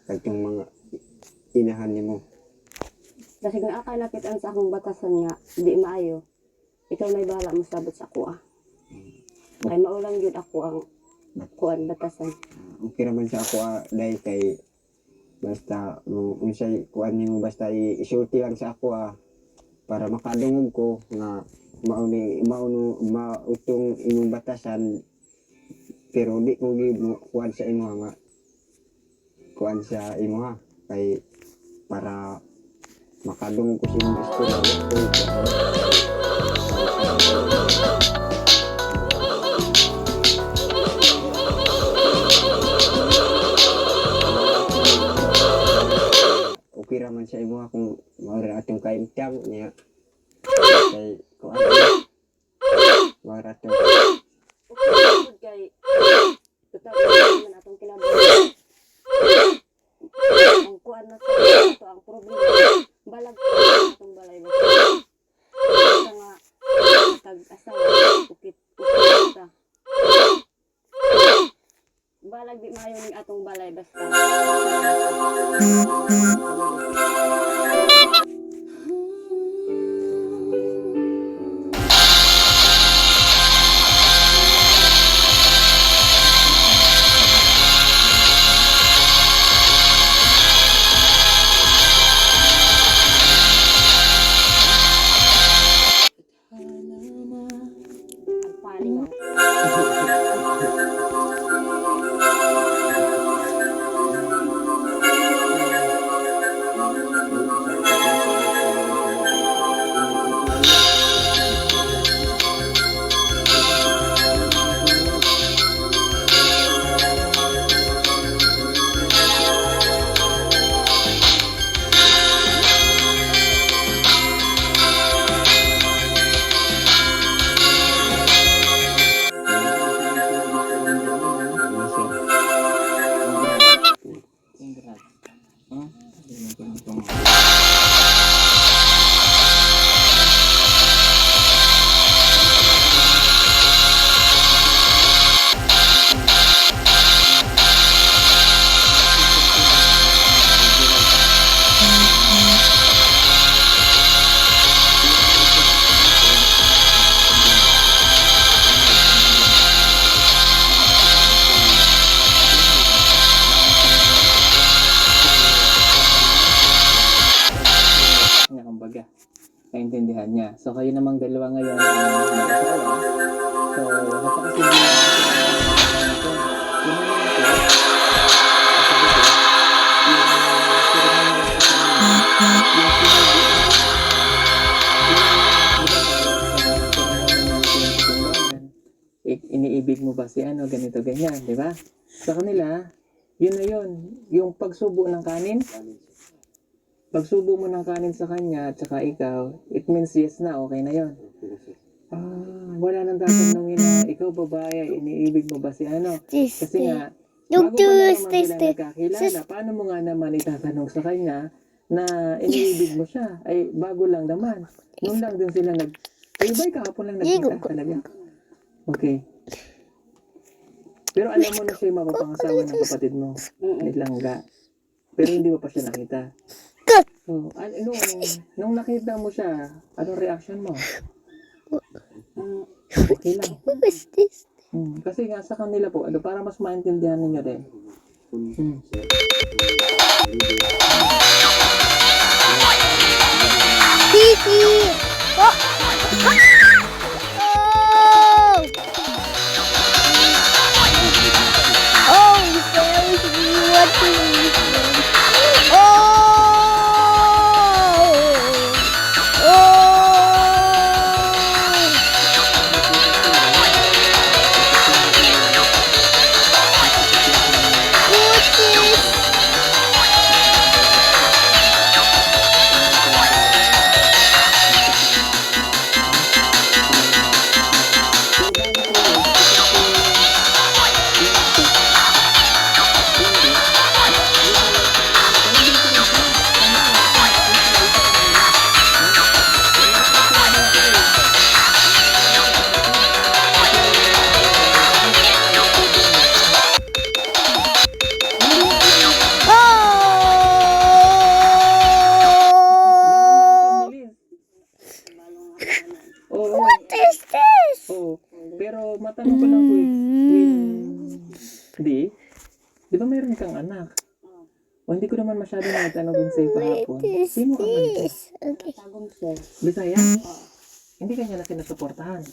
Kagtong mga inahan nimo. Kasi kung akay nakitaan sa akong batasan nga, di maayo. Ikaw na'y bahala mo sabot sa ako ah. Kay maulang yun ako ang kuan batasan. Okay naman sa ako dahil kay basta unsay kuan nimo basta isulti lang sa ako para makadungog ko nga mautong imong batasan pero di ko kuan sa imo nga kuan sa imo kay para makadungog ko sa imong istorya okay raman sa imo kung mawala atong kaimtang niya kay kuan mawala atong Okay, kay totoo man atong kinabuhi. Ang kuan na sa ito ang problema. Balag atong balay ba. Sa nga tag-asawa, ukit ta. Balag di maayo ning atong balay basta. naintindihan niya. So, kayo namang dalawa ngayon mag-asawa. So, napakasimula iniibig mo ba si ano, ganito, ganyan, di ba? Sa kanila, yun na yun. Yung pagsubo ng kanin, pagsubo mo ng kanin sa kanya at saka ikaw, it means yes na, okay na yun. Wala nang tatanungin na ikaw babae, iniibig mo ba si ano? Kasi nga, bago pa naman sila nagkakilala, paano mo nga naman itatanong sa kanya na iniibig mo siya? Ay, bago lang naman. Noon lang din sila ay ba'y kahapon lang nagkita talaga? Okay. Pero alam mo na siya yung mapapangasawa ng kapatid mo, ni Langga. Pero hindi mo pa siya nakita. So, nung nakita mo siya, anong reaction mo? Okay lang. What is this? Kasi nga sa kanila po, para mas maintindihan ninyo din. Tiki! Oh! Oh, there's what meron kang anak. O hindi ko naman masyado natanong dun sa'yo kahapon. Sino ang anak? This. Okay. Tagong sir. Bisaya? Oo. Hindi ka niya na sinusuportahan.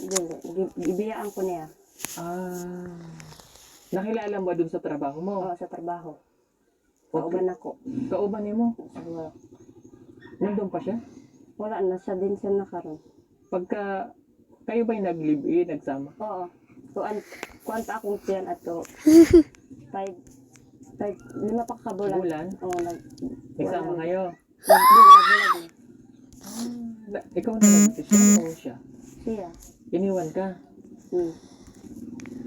Ibiyaan ko niya. Ah. Nakilala mo ba dun sa trabaho mo? Oo, sa trabaho. Kauban ako. Kauban niya mo? Sa work. Nandun pa siya? Wala na, siya din siya nakaroon. Pagka kayo ba'y nag-live-in, nagsama? Oo. Kuan pa akong tiyan ato. 5, 5, 5, 5 pa kabulan. Bulan? Oo, Nagsama kayo? Nagbulag. Ikaw na nag-siya o siya? Siya. Iniwan ka?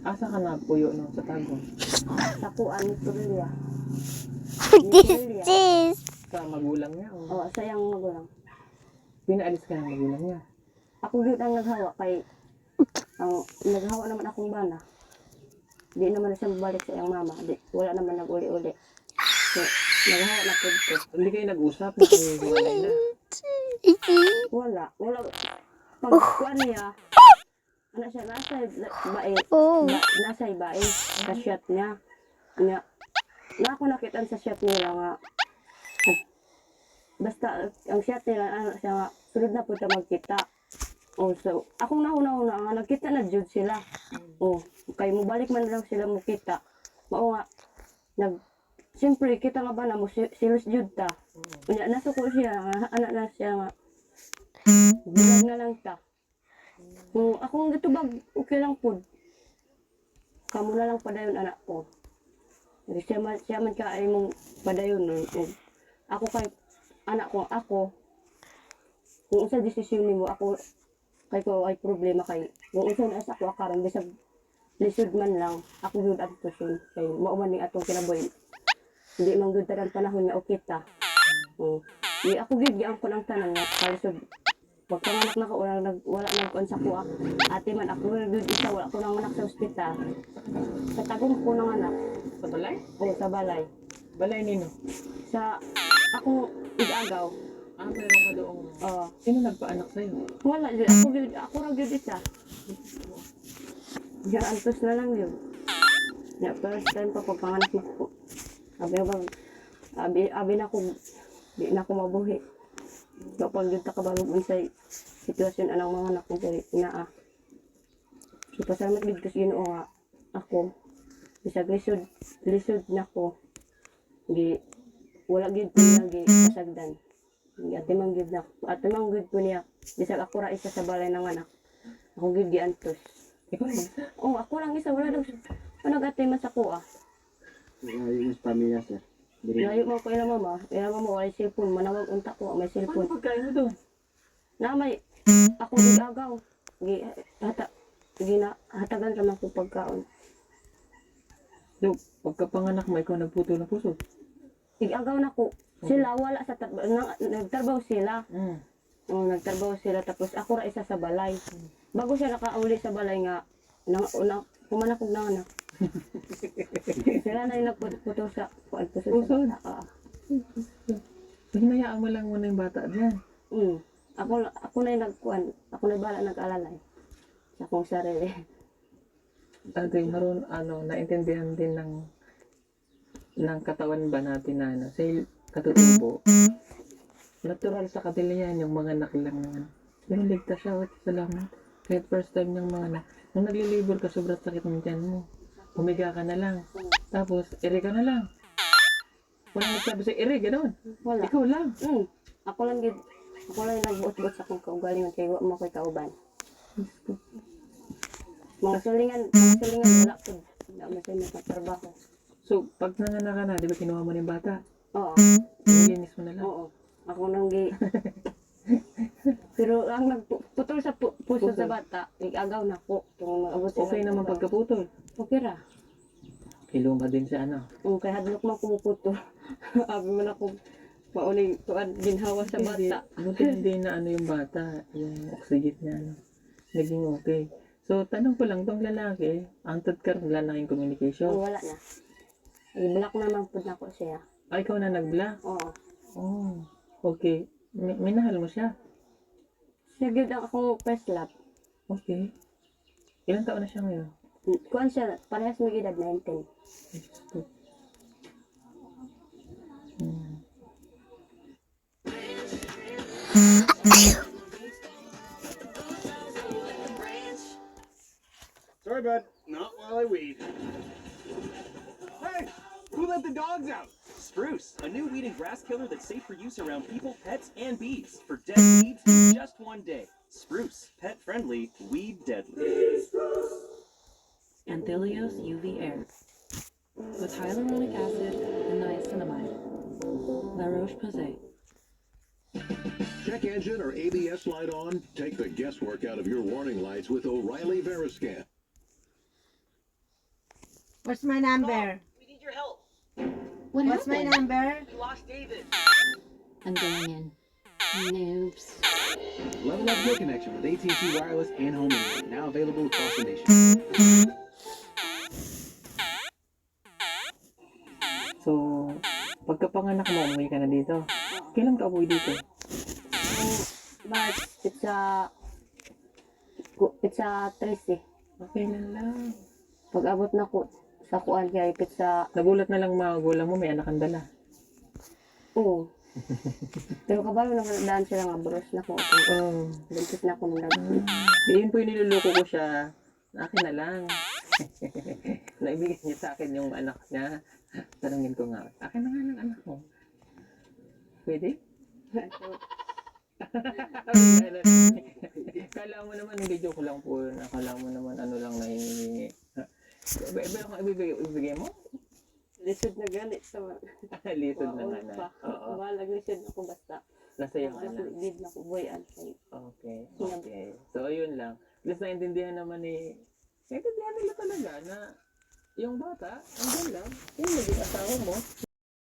Asa ka na puyo no, sa Tagum? Sa kuan ni Tulia. This. Sa magulang niya o? Oo, sa iyang magulang. Pinaalis ka ng magulang niya? Ako yun ang naghawa kay ang naghawa naman akong bana. Di naman na siya mabalik sa iyang mama. Wala naman nag-uli-uli. So, naghawa na po ko. Hindi kayo nag-usap na kayo hiwalay na? Wala. Pag kuan niya, ano siya, nasa bae. Oh. Nasa bae. Sa shot niya. Na ako nakitaan sa shot nila nga. Basta, ang shot nila, ano siya nga, sunod na po siya magkita. Oh, so, akong nauna-una nga, nagkita na jud sila. Oh, kay mo balik man lang sila mo kita. Mao nga, siyempre, kita nga ba na mo, silos jud ta. Unya, nasuko siya, nga, anak na siya nga, bulag na lang ta. Akong gitubag, okay lang po. Kamu na lang padayon anak ko. Siya man ka ay mong padayon. Ako kay, anak ko, kung sa desisyon nimo ako, kay ko ay problema kay kung unsa na sa ako karon bisag lisod man lang ako gyud adto siya kay mao man ning atong kinabuhi hindi man gyud tanan panahon nga okay ta di ako gyud giang ko ng tanan nga kalisod pagpanganak na ko wala nang kon sa kuha ate man ako gyud isa wala ko nang anak sa ospital sa tagong ko nang anak Sa balay? o sa balay Balay nino? sa ako igagaw Meron ka doong... Sino nagpaanak sa'yo? wala gyud ako ra gyud isa. Yan, antos na lang yun. Ya, first time pa pagpanganak na ko. Abi na ko, di na ko mabuhi. Kapag yun takabalo sa sitwasyon anang mga anak ko kay inaa. So, pasalamat gid ko sa Ginoo nga ako. Bisag lisod na ko. Wala gid ko lagi kasagdan. Ate mang gid po niya. Bisag ako ra isa sa balay ng anak. Ako gid giantos. Ikaw lang isa? Oo, ako lang isa. Wala daw ate man sa kuha. Yung pamilya, sir. Layo mo ko ila mama. Ila mama wala cellphone. Manawag unta ko. May Paano cellphone. pagkain mo doon? Na may ako gigagaw. Hatagan ra man ko pagkaon. So, pagkapanganak mo, ikaw nagputo ng puso? Gigagaw na ko. Sila wala sa nagtrabaho sila. Nagtrabaho sila tapos ako ra isa sa balay. Bago siya nakauli sa balay nga pumanakog na anak. Sila na yung nagputo sa puso sa bata. Hinayaan mo lang muna yung bata dyan. Ako na yung ako na bala nag-alalay sa akong sarili. Ate, maroon, naintindihan din ng katawan ba natin na sa katutubo. Natural sa kanila yan, yung mga anak lang naman. Pero ligtas siya, salamat. Kahit first time niyang mga anak. Nung naglilibor ka, sobrang sakit ng tiyan mo. Humiga ka na lang. Tapos, ere ka na lang. Walang nagsabi sa'yo, ere, gano'n. Wala. Ikaw lang. Ako lang yung nagbuot-buot sa akong kaugalingan kay wa mo ko'y kauban. Mga silingan wala po. Wala mo sa mga trabaho. So, pag nanganak ka na, di ba kinuha mo na yung bata? Oo. Nilinis mo na lang. Oo. Ako nang Pero ang nagputol sa puso sa bata, igagaw na ko. Okay naman pagkaputol. Okay ra. Iluma din siya, Kay hadlok man kumuputol. Abi man ako mauling tuan ginhawa sa bata. Buti hindi na yung bata, yung oxygen niya, naging okay. So, tanong ko lang, tong lalaki, antod ka wala na yung communication. Wala na. I-block naman po na ko siya. Ikaw na nag-block? Oo. Oh, okay. Minahal mo siya? Siya gid ang akong first love. Okay. Ilang taon na siya ngayon? Kuan siya, parehas may edad 19. Sorry, bud. Not while I weed. Hey! Who let the dogs out? Spruce, a new weed and grass killer that's safe for use around people, pets, and bees. For dead weeds in just 1 day. Spruce, pet friendly, weed deadly. Anthelios UV Air with hyaluronic acid and niacinamide. La Roche-Posay. Check engine or ABS light on? Take the guesswork out of your warning lights with O'Reilly Veriscan. What's my number? We need your help. What's my number? We lost David. I'm going in. Noobs. Level up your connection with AT&T Wireless and Home Internet. Now available across the nation. So, pagkapanganak mo, umuwi ka na dito. Kailan ka umuwi dito? March, pizza 13 eh. Kailan lang? Pag-abot na ko sa kuan kay pizza, Nagulat na lang mga magulang mo, may anak ang dala. oo. Pero kabalo na daan sila nga bros na ko. Oh. Buntis na ako ng gabi. Yun po yung niluloko ko siya. Akin na lang. Naibigay niya sa akin yung anak niya. Tanungin ko nga, akin na nga ng anak mo. Pwede? Kala mo naman, hindi joke lang po. Akala mo naman ano lang na hiningi. Iba lang ibigay mo? Lisod na ganit sa Litod na nga na. Oo. Balag lisod ako basta. Nasa yung anak. Did na ko boy ansay. Okay. Okay. So, ayun lang. At least naintindihan naman naintindihan nila talaga na yung bata, andyan lang, yung naging asawa mo,